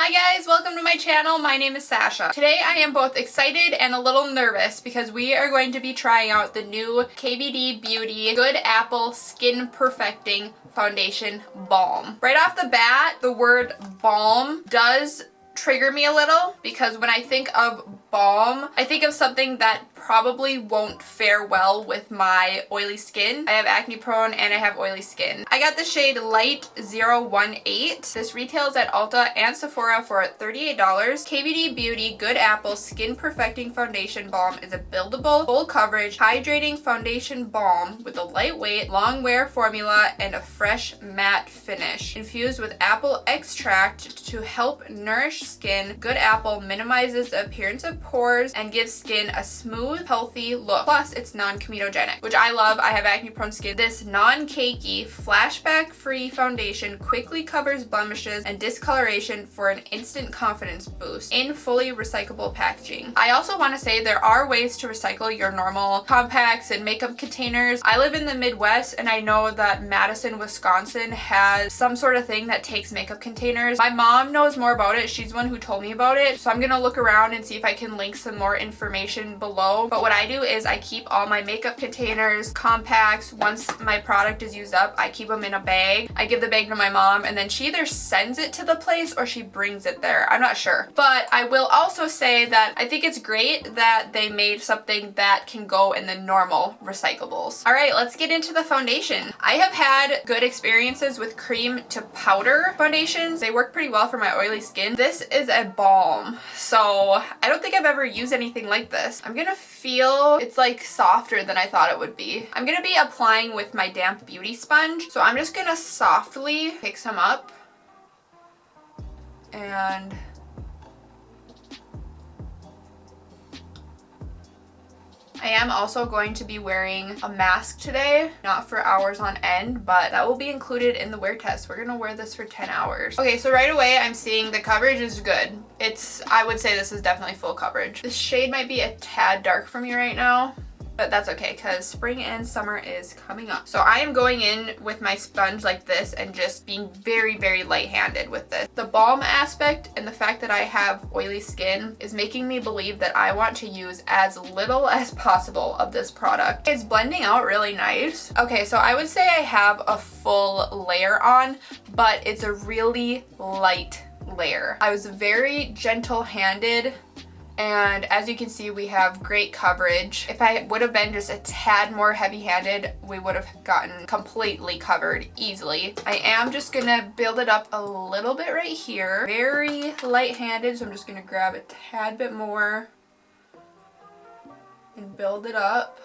Hi guys, welcome to my channel. My name is Sasha. Today I am both excited and a little nervous because we are going to be trying out the new KVD Beauty Good Apple Skin Perfecting Foundation Balm. Right off the bat, the word balm does trigger me a little because when I think of balm, I think of something that probably won't fare well with my oily skin. I have acne prone and I have oily skin. I got the shade Light 018. This retails at Ulta and Sephora for $38. KVD Beauty Good Apple Skin Perfecting Foundation Balm is a buildable, full coverage, hydrating foundation balm with a lightweight, long wear formula and a fresh matte finish. Infused with apple extract to help nourish skin, Good Apple minimizes the appearance of pores and gives skin a smooth, healthy look. Plus, it's non-comedogenic, which I love. I have acne-prone skin. This non-cakey, flashback-free foundation quickly covers blemishes and discoloration for an instant confidence boost in fully recyclable packaging. I also want to say there are ways to recycle your normal compacts and makeup containers. I live in the Midwest and I know that Madison, Wisconsin has some sort of thing that takes makeup containers. My mom knows more about it. She's the one who told me about it. So I'm gonna look around and see if I can link some more information below. But what I do is I keep all my makeup containers, compacts, once my product is used up, I keep them in a bag. I give the bag to my mom and then she either sends it to the place or she brings it there. I'm not sure. But I will also say that I think it's great that they made something that can go in the normal recyclables. All right, let's get into the foundation. I have had good experiences with cream to powder foundations. They work pretty well for my oily skin. This is a balm, so I don't think I've ever used anything like this. I'm gonna feel it's like softer than I thought it would be. I'm gonna be applying with my damp beauty sponge, so I'm just gonna softly pick some up and I am also going to be wearing a mask today, not for hours on end, but that will be included in the wear test. We're gonna wear this for 10 hours. Okay, so right away I'm seeing the coverage is good. I would say this is definitely full coverage. This shade might be a tad dark for me right now, but that's okay because spring and summer is coming up. So I am going in with my sponge like this and just being very, very light-handed with this. The balm aspect and the fact that I have oily skin is making me believe that I want to use as little as possible of this product. It's blending out really nice. Okay, so I would say I have a full layer on, but it's a really light layer. I was very gentle-handed. And as you can see, we have great coverage. If I would have been just a tad more heavy-handed, we would have gotten completely covered easily. I am just gonna build it up a little bit right here. Very light-handed, so I'm just gonna grab a tad bit more and build it up.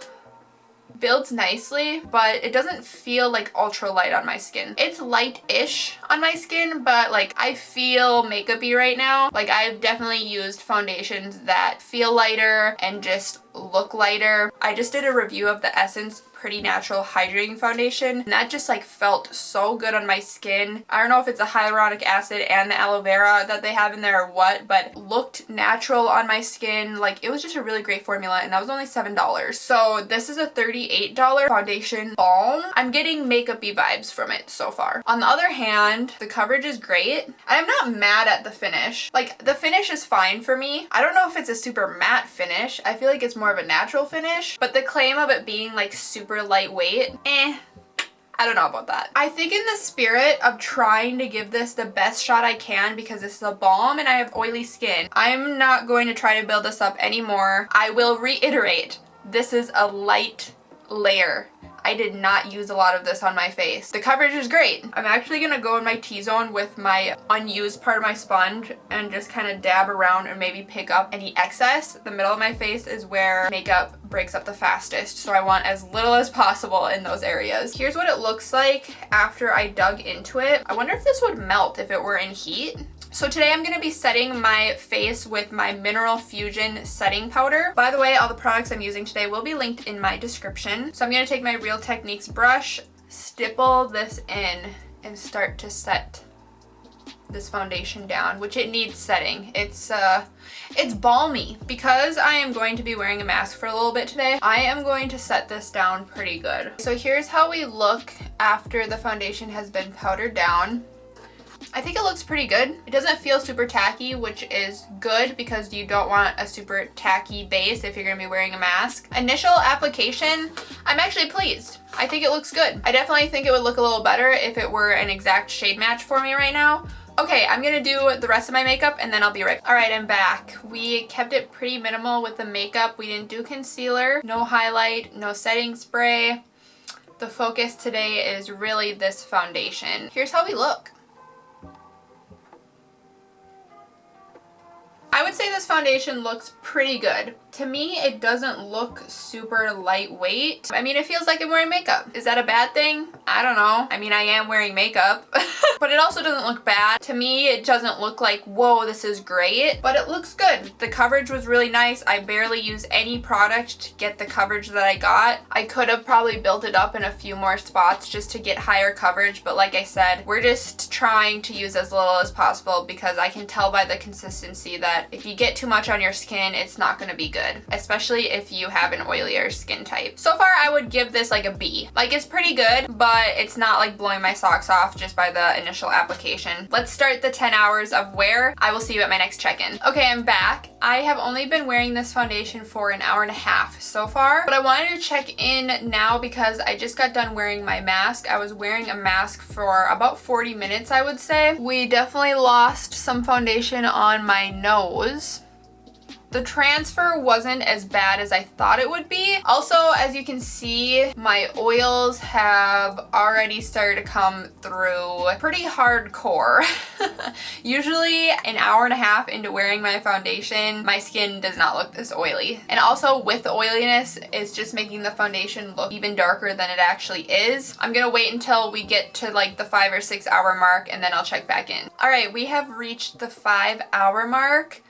Builds nicely, but it doesn't feel like ultra light on my skin. It's light-ish on my skin, but like I feel makeup-y right now. Like I've definitely used foundations that feel lighter and just look lighter. I just did a review of the Essence Pretty Natural Hydrating Foundation and that just like felt so good on my skin. I don't know if it's the hyaluronic acid and the aloe vera that they have in there or what, but looked natural on my skin. Like it was just a really great formula and that was only $7. So this is a $38 foundation balm. I'm getting makeup-y vibes from it so far. On the other hand, the coverage is great. I'm not mad at the finish. Like the finish is fine for me. I don't know if it's a super matte finish. I feel like it's more of a natural finish, but the claim of it being like super lightweight, I don't know about that. I think in the spirit of trying to give this the best shot I can because this is a balm and I have oily skin, I'm not going to try to build this up anymore. I will reiterate, this is a light layer. I did not use a lot of this on my face. The coverage is great. I'm actually gonna go in my T-zone with my unused part of my sponge and just kind of dab around and maybe pick up any excess. The middle of my face is where makeup breaks up the fastest, so I want as little as possible in those areas. Here's what it looks like after I dug into it. I wonder if this would melt if it were in heat. So today I'm going to be setting my face with my Mineral Fusion setting powder. By the way, all the products I'm using today will be linked in my description. So I'm going to take my Real Techniques brush, stipple this in, and start to set this foundation down, which it needs setting. It's balmy. Because I am going to be wearing a mask for a little bit today, I am going to set this down pretty good. So here's how we look after the foundation has been powdered down. I think it looks pretty good. It doesn't feel super tacky, which is good because you don't want a super tacky base if you're gonna be wearing a mask. Initial application, I'm actually pleased. I think it looks good. I definitely think it would look a little better if it were an exact shade match for me right now. Okay, I'm gonna do the rest of my makeup and then I'll be right back. All right, I'm back. We kept it pretty minimal with the makeup. We didn't do concealer, no highlight, no setting spray. The focus today is really this foundation. Here's how we look. I would say this foundation looks pretty good. To me, it doesn't look super lightweight. I mean, it feels like I'm wearing makeup. Is that a bad thing? I don't know. I mean, I am wearing makeup, but it also doesn't look bad. To me, it doesn't look like, whoa, this is great, but it looks good. The coverage was really nice. I barely used any product to get the coverage that I got. I could have probably built it up in a few more spots just to get higher coverage, but like I said, we're just trying to use as little as possible because I can tell by the consistency that if you get too much on your skin, it's not gonna be good, especially if you have an oilier skin type. So far, I would give this like a B. Like, it's pretty good, but it's not like blowing my socks off just by the initial application. Let's start the 10 hours of wear. I will see you at my next check-in. Okay, I'm back. I have only been wearing this foundation for an hour and a half so far, but I wanted to check in now because I just got done wearing my mask. I was wearing a mask for about 40 minutes, I would say. We definitely lost some foundation on my nose. The transfer wasn't as bad as I thought it would be. Also, as you can see, my oils have already started to come through pretty hardcore. Usually an hour and a half into wearing my foundation, my skin does not look this oily. And also with the oiliness, it's just making the foundation look even darker than it actually is. I'm gonna wait until we get to like the 5 or 6 hour mark and then I'll check back in. All right, we have reached the 5 hour mark.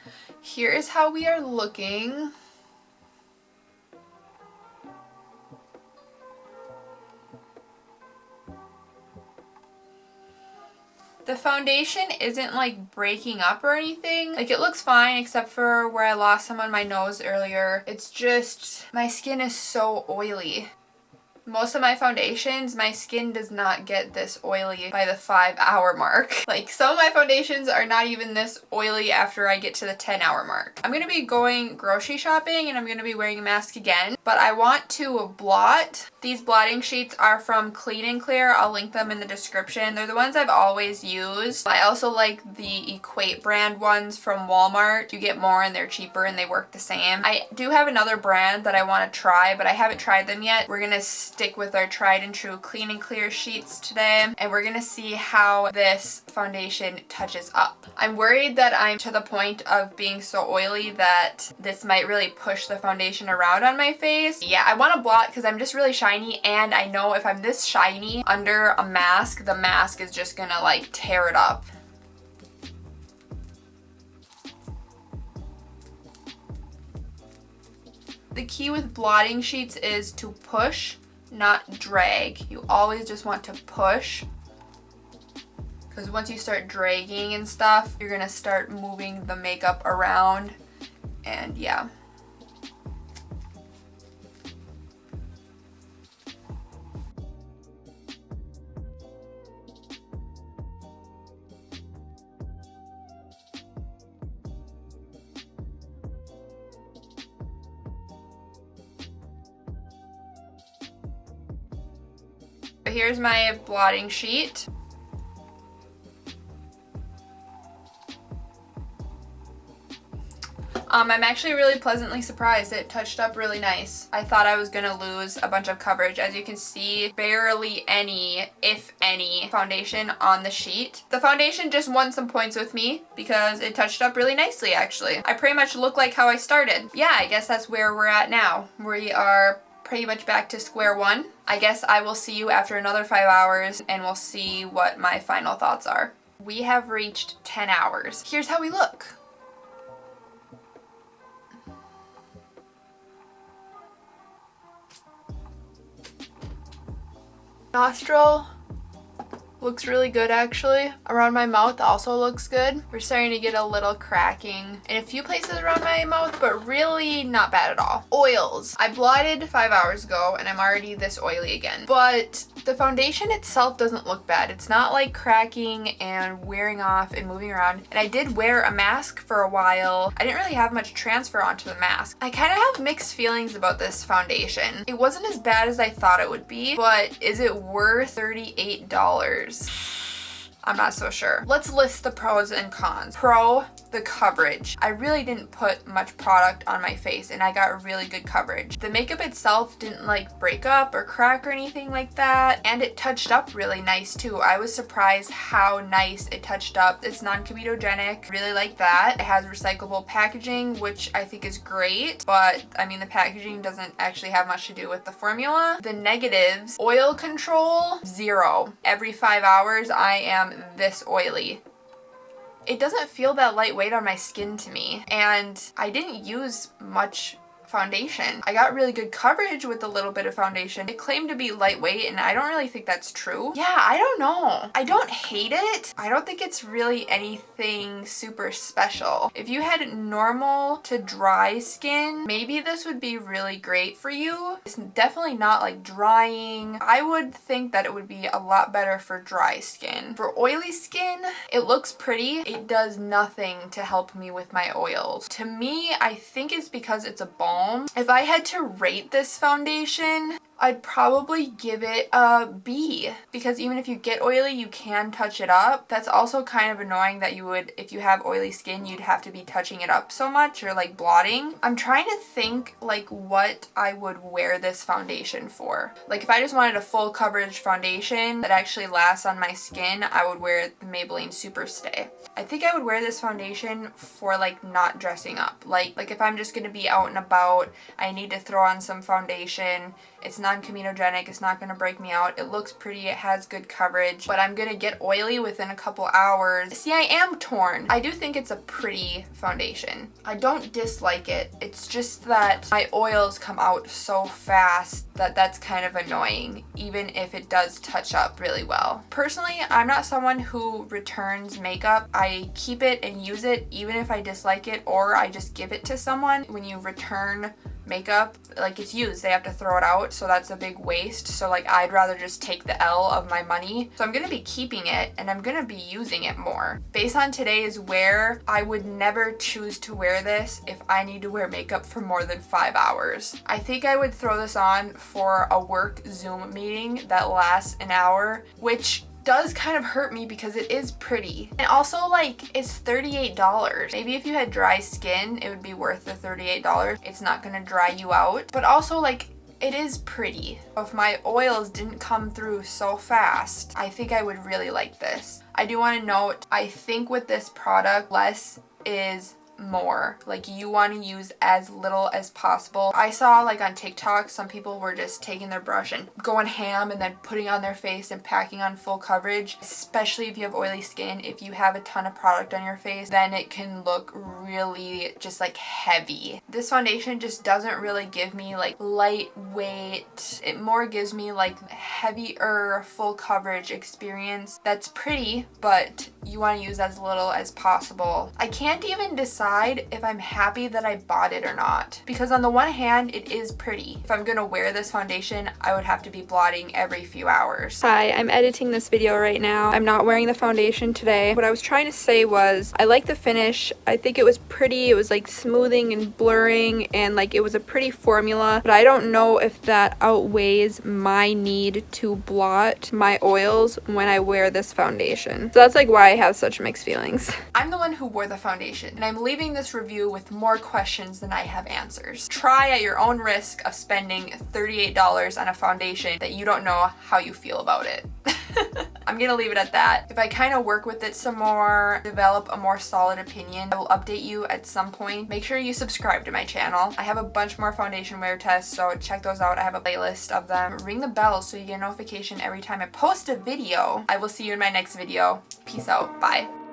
Here is how we are looking. The foundation isn't like breaking up or anything. Like, it looks fine except for where I lost some on my nose earlier. It's just, my skin is so oily. Most of my foundations, my skin does not get this oily by the 5 hour mark. Like, some of my foundations are not even this oily after I get to the 10 hour mark. I'm gonna be going grocery shopping and I'm gonna be wearing a mask again, but I want to blot. These blotting sheets are from Clean and Clear. I'll link them in the description. They're the ones I've always used. I also like the Equate brand ones from Walmart. You get more and they're cheaper and they work the same. I do have another brand that I want to try, but I haven't tried them yet. We're gonna stick with our tried and true Clean and Clear sheets today, and we're gonna see how this foundation touches up. I'm worried that I'm to the point of being so oily that this might really push the foundation around on my face. Yeah, I want to blot because I'm just really shiny, and I know if I'm this shiny under a mask, the mask is just gonna like tear it up. The key with blotting sheets is to push, not drag. You always just want to push, because once you start dragging and stuff, you're gonna start moving the makeup around, and yeah. Here's my blotting sheet. I'm actually really pleasantly surprised. It touched up really nice. I thought I was gonna lose a bunch of coverage. As you can see, barely any, if any, foundation on the sheet. The foundation just won some points with me because it touched up really nicely, actually. I pretty much look like how I started. Yeah, I guess that's where we're at now. We are pretty much back to square one. I guess I will see you after another 5 hours and we'll see what my final thoughts are. We have reached 10 hours. Here's how we look. Nostril Looks really good actually. Around my mouth also looks good. We're starting to get a little cracking in a few places around my mouth, but really not bad at all. Oils. I blotted 5 hours ago and I'm already this oily again. But the foundation itself doesn't look bad. It's not like cracking and wearing off and moving around. And I did wear a mask for a while. I didn't really have much transfer onto the mask. I kind of have mixed feelings about this foundation. It wasn't as bad as I thought it would be, but is it worth $38? I'm not so sure. Let's list the pros and cons. Pro, the coverage. I really didn't put much product on my face and I got really good coverage. The makeup itself didn't like break up or crack or anything like that, and it touched up really nice too. I was surprised how nice it touched up. It's non-comedogenic, really like that. It has recyclable packaging, which I think is great, but I mean the packaging doesn't actually have much to do with the formula. The negatives, oil control, 0. Every 5 hours I am this oily. It doesn't feel that lightweight on my skin to me, and I didn't use much foundation. I got really good coverage with a little bit of foundation. It claimed to be lightweight and I don't really think that's true. Yeah, I don't know. I don't hate it. I don't think it's really anything super special. If you had normal to dry skin, maybe this would be really great for you. It's definitely not like drying. I would think that it would be a lot better for dry skin. For oily skin, it looks pretty. It does nothing to help me with my oils. To me, I think it's because it's a balm. If I had to rate this foundation, I'd probably give it a B, because even if you get oily, you can touch it up. That's also kind of annoying that you would, if you have oily skin, you'd have to be touching it up so much or like blotting. I'm trying to think like what I would wear this foundation for. Like if I just wanted a full coverage foundation that actually lasts on my skin, I would wear the Maybelline Superstay. I think I would wear this foundation for like not dressing up. Like if I'm just gonna be out and about, I need to throw on some foundation. It's non-comedogenic, it's not gonna break me out. It looks pretty, it has good coverage, but I'm gonna get oily within a couple hours. See, I am torn. I do think it's a pretty foundation. I don't dislike it. It's just that my oils come out so fast that that's kind of annoying, even if it does touch up really well. Personally, I'm not someone who returns makeup. I keep it and use it even if I dislike it, or I just give it to someone. When you return makeup, like it's used, they have to throw it out, so that's a big waste. So like I'd rather just take the L of my money. So I'm gonna be keeping it and I'm gonna be using it more. Based on today's wear, I would never choose to wear this if I need to wear makeup for more than 5 hours. I think I would throw this on for a work Zoom meeting that lasts an hour, which does kind of hurt me because it is pretty. And also like it's $38. Maybe if you had dry skin, it would be worth the $38. It's not gonna dry you out, but also like it is pretty. If my oils didn't come through so fast, I think I would really like this. I do want to note, I think with this product, less is more. Like you want to use as little as possible. I saw like on TikTok some people were just taking their brush and going ham and then putting on their face and packing on full coverage, especially if you have oily skin. If you have a ton of product on your face, then it can look really just like heavy. This foundation just doesn't really give me like lightweight. It more gives me like heavier full coverage experience. That's pretty, but you want to use as little as possible. I can't even decide if I'm happy that I bought it or not, because on the one hand it is pretty. If I'm gonna wear this foundation, I would have to be blotting every few hours. Hi, I'm editing this video right now. I'm not wearing the foundation today. What I was trying to say was I like the finish. I think it was pretty. It was like smoothing and blurring, and like it was a pretty formula, but I don't know if that outweighs my need to blot my oils when I wear this foundation. So that's like why I have such mixed feelings. I'm the one who wore the foundation, and I'm leaving this review with more questions than I have answers. Try at your own risk of spending $38 on a foundation that you don't know how you feel about it. I'm gonna leave it at that. If I kind of work with it some more, develop a more solid opinion, I will update you at some point. Make sure you subscribe to my channel. I have a bunch more foundation wear tests, so check those out. I have a playlist of them. Ring the bell so you get a notification every time I post a video. I will see you in my next video. Peace out. Bye.